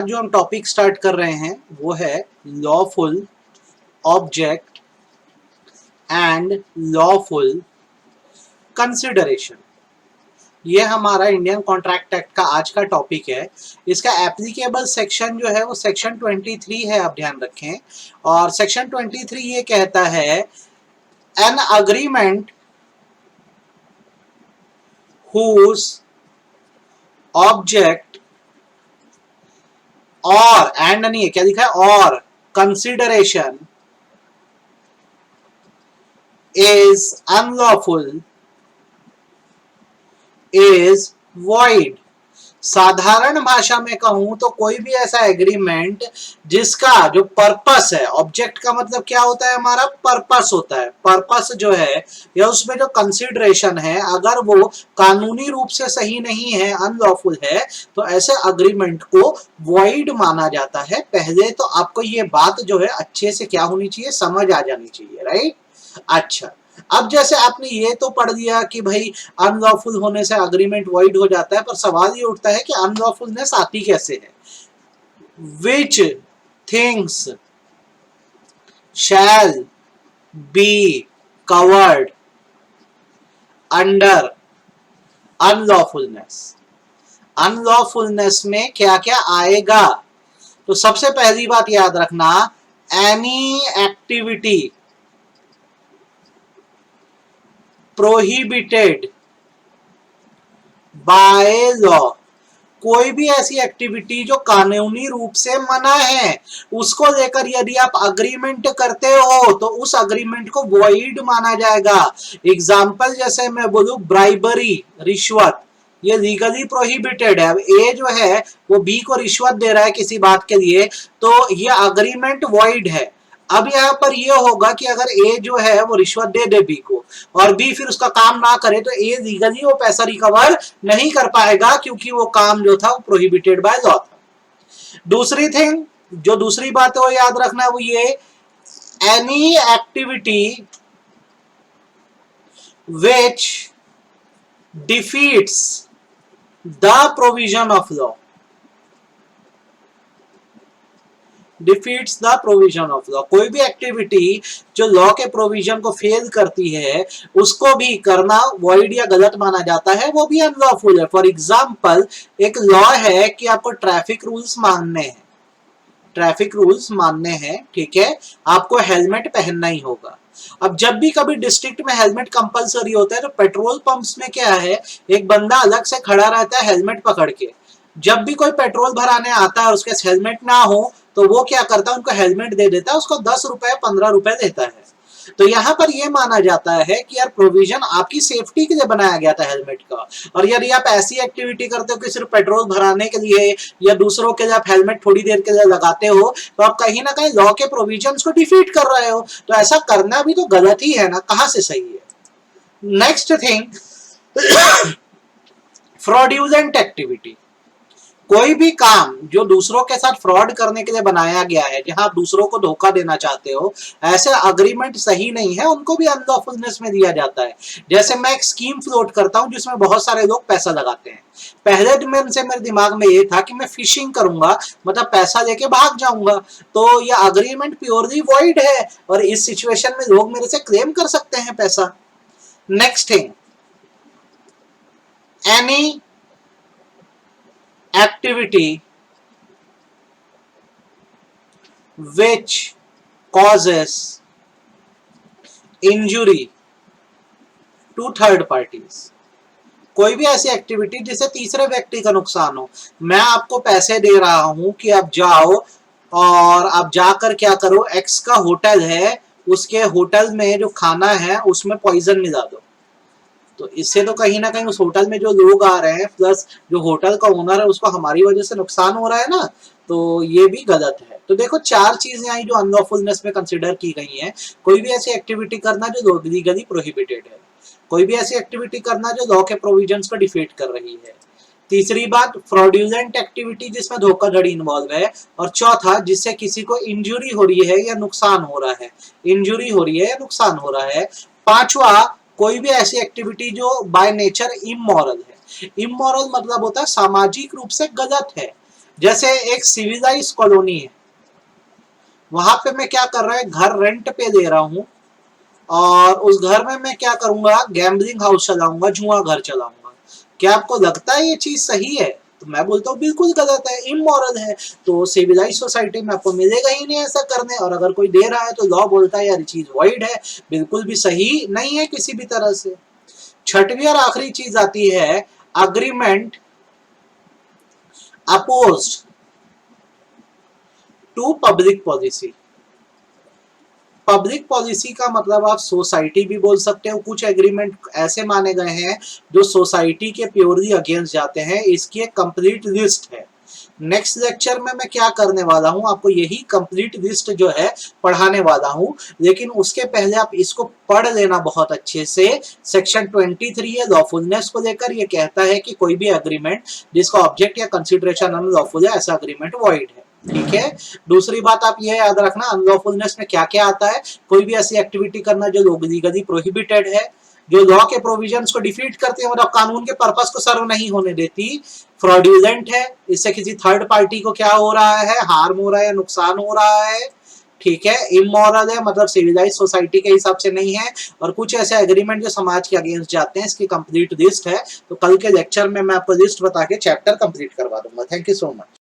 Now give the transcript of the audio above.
जो हम topic start कर रहे हैं वो है lawful object and lawful consideration. ये हमारा इंडियन कॉन्ट्रैक्ट एक्ट का आज का टॉपिक है। इसका एप्लीकेबल सेक्शन जो है वो सेक्शन 23 है, आप ध्यान रखें। और सेक्शन 23 ये कहता है एन अग्रीमेंट हुज ऑब्जेक्ट और एंड नहीं है, क्या लिखा है, और consideration is unlawful is void। साधारण भाषा में कहूं तो कोई भी ऐसा एग्रीमेंट जिसका जो पर्पस है, ऑब्जेक्ट का मतलब क्या होता है, हमारा पर्पस होता है। पर्पस जो है या उसमें जो कंसिडरेशन है, अगर वो कानूनी रूप से सही नहीं है, अनलॉफुल है, तो ऐसे अग्रीमेंट को वॉइड माना जाता है। पहले तो आपको ये बात जो है अच्छे से क्या होनी चाहिए, समझ आ जानी चाहिए, राइट। अच्छा, अब जैसे आपने ये तो पढ़ लिया कि भाई अनलॉफुल होने से अग्रीमेंट वॉइड हो जाता है, पर सवाल ये उठता है कि अनलॉफुलनेस आती कैसे है। Which things shall be covered under unlawfulness. Unlawfulness में क्या क्या आएगा, तो सबसे पहली बात याद रखना, any activity prohibited by law. कोई भी ऐसी एक्टिविटी जो कानूनी रूप से मना है, उसको लेकर यदि आप अग्रीमेंट करते हो तो उस अग्रीमेंट को वॉइड माना जाएगा। एग्जाम्पल जैसे मैं बोलूं, ब्राइबरी, रिश्वत, ये लीगली प्रोहिबिटेड है। अब ए जो है वो बी को रिश्वत दे रहा है किसी बात के लिए, तो ये अग्रीमेंट वॉइड है। अब यहाँ पर ये होगा कि अगर ए जो है वो रिश्वत दे दे बी को और बी फिर उसका काम ना करे, तो ए लीगली वो पैसा रिकवर नहीं कर पाएगा, क्योंकि वो काम जो था वो प्रोहिबिटेड बाय लॉ था। दूसरी थिंग, जो दूसरी बात है वो याद रखना, वो ये, any activity which defeats the provision of law. Defeats the provision of law, कोई भी एक्टिविटी जो लॉ के प्रोविजन को फेल करती है, उसको भी करना वॉइड या गलत माना जाता है, वो भी अनलॉफुल है। फॉर एग्जाम्पल, एक लॉ है कि आपको ट्रैफिक रूल्स मानने हैं, ट्रैफिक रूल्स मानने हैं, ठीक है, आपको हेलमेट पहनना ही होगा। अब जब भी कभी डिस्ट्रिक्ट में हेलमेट कंपलसरी होता है, तो पेट्रोल पंप्स में क्या है, एक बंदा अलग से खड़ा रहता है हेलमेट पकड़ के। जब भी कोई पेट्रोल भराने आता है, उसके हेलमेट ना हो, तो वो क्या करता है, उनको हेलमेट दे देता है, उसको 10 रुपए 15 रुपए देता है। तो यहां पर यह माना जाता है कि यार प्रोविजन आपकी सेफ्टी के लिए बनाया गया था हेलमेट का, और यदि आप ऐसी एक्टिविटी करते हो कि सिर्फ पेट्रोल भराने के लिए या दूसरों के लिए आप हेलमेट थोड़ी देर के लिए लगाते हो, तो आप कहीं ना कहीं लॉ के प्रोविजन को डिफीट कर रहे हो। तो ऐसा करना भी तो गलत ही है ना, कहां से सही है। Next thing, fraudulent activity. कोई भी काम जो दूसरों के साथ फ्रॉड करने के लिए बनाया गया है, जहां आप दूसरों को धोखा देना चाहते हो, ऐसे अग्रीमेंट सही नहीं है, उनको भी अनलॉफुलनेस में दिया जाता है। जैसे मैं एक स्कीम फ्लोट करता हूं जिसमें बहुत सारे लोग पैसा लगाते हैं। पहले दिन से मेरे दिमाग में ये था कि मैं फिशिंग करूंगा, मतलब पैसा लेके भाग जाऊंगा, तो यह अग्रीमेंट प्योरली वॉइड है और इस सिचुएशन में लोग मेरे से क्लेम कर सकते हैं पैसा। Next thing, any activity which causes injury to third parties। कोई भी ऐसी एक्टिविटी जिससे तीसरे व्यक्ति का नुकसान हो। मैं आपको पैसे दे रहा हूं कि आप जाओ और आप जाकर क्या करो, एक्स का होटल है, उसके होटल में जो खाना है उसमें पॉइजन मिला दो। तो इससे तो कहीं ना कहीं उस होटल में जो लोग आ रहे हैं, प्लस जो होटल का ओनर है, उसको हमारी वजह से नुकसान हो रहा है ना, तो ये भी गलत है। तो देखो, चार चीजें आई जो अनलॉफुलनेस में कंसिडर की गई हैं। कोई भी ऐसी एक्टिविटी करना जो लीगली प्रोहिबिटेड है, कोई भी ऐसी एक्टिविटी करना जो लॉ के प्रोविजंस को डिफीट कर रही है, तीसरी बात फ्रॉड्यूलेंट एक्टिविटी जिसमें धोखाधड़ी इन्वॉल्व है, और चौथा जिससे किसी को इंजुरी हो रही है या नुकसान हो रहा है, इंजुरी हो रही है या नुकसान हो रहा है। पांचवा, कोई भी ऐसी एक्टिविटी जो बाय नेचर इमोरल है। इमोरल मतलब होता है सामाजिक रूप से गलत है, जैसे एक सिविलाइज कॉलोनी है, वहां पे मैं क्या कर रहा है, घर रेंट पे दे रहा हूं, और उस घर में मैं क्या करूंगा, गैम्बलिंग हाउस चलाऊंगा, जुआ घर चलाऊंगा। क्या आपको लगता है ये चीज सही है? तो मैं बोलता हूँ बिल्कुल गलत है, इमोरल है। तो सिविलाइज सोसाइटी में आपको मिलेगा ही नहीं ऐसा करने, और अगर कोई दे रहा है तो लॉ बोलता है यार ये चीज वाइड है, बिल्कुल भी सही नहीं है किसी भी तरह से। छठवीं और आखिरी चीज आती है agreement opposed to public policy. Public policy का मतलब आप सोसाइटी भी बोल सकते हो, कुछ एग्रीमेंट ऐसे माने गए हैं जो सोसाइटी के प्योरली अगेंस्ट जाते हैं, इसकी एक कंप्लीट लिस्ट है। नेक्स्ट लेक्चर में मैं क्या करने वाला हूं, आपको यही कंप्लीट लिस्ट जो है पढ़ाने वाला हूं, लेकिन उसके पहले आप इसको पढ़ लेना बहुत अच्छे से। सेक्शन 23 है लॉफुलनेस को लेकर, ये कहता है कि कोई भी एग्रीमेंट जिसका ऑब्जेक्ट या कंसिडरेशन अनलॉफुल है, ऐसा एग्रीमेंट वॉइड है। ठीक है। दूसरी बात आप ये याद रखना, अनलॉफुलनेस में क्या क्या आता है, कोई भी ऐसी एक्टिविटी करना जो लीगली प्रोहिबिटेड है, जो लॉ के प्रोविजंस को डिफीट करती है, मतलब कानून के पर्पस को सर्व नहीं होने देती। फ्रॉड्यूलेंट है, इससे किसी थर्ड पार्टी को क्या हो रहा है, हार्म हो रहा है, नुकसान हो रहा है। ठीक है। इमोरल है, मतलब सिविलाइज सोसाइटी के हिसाब से नहीं है। और कुछ ऐसे एग्रीमेंट जो समाज के अगेंस्ट जाते हैं, इसकी कंप्लीट लिस्ट है। तो कल के लेक्चर में मैं आपको लिस्ट बता के चैप्टर कंप्लीट करवा दूंगा। Thank you so much.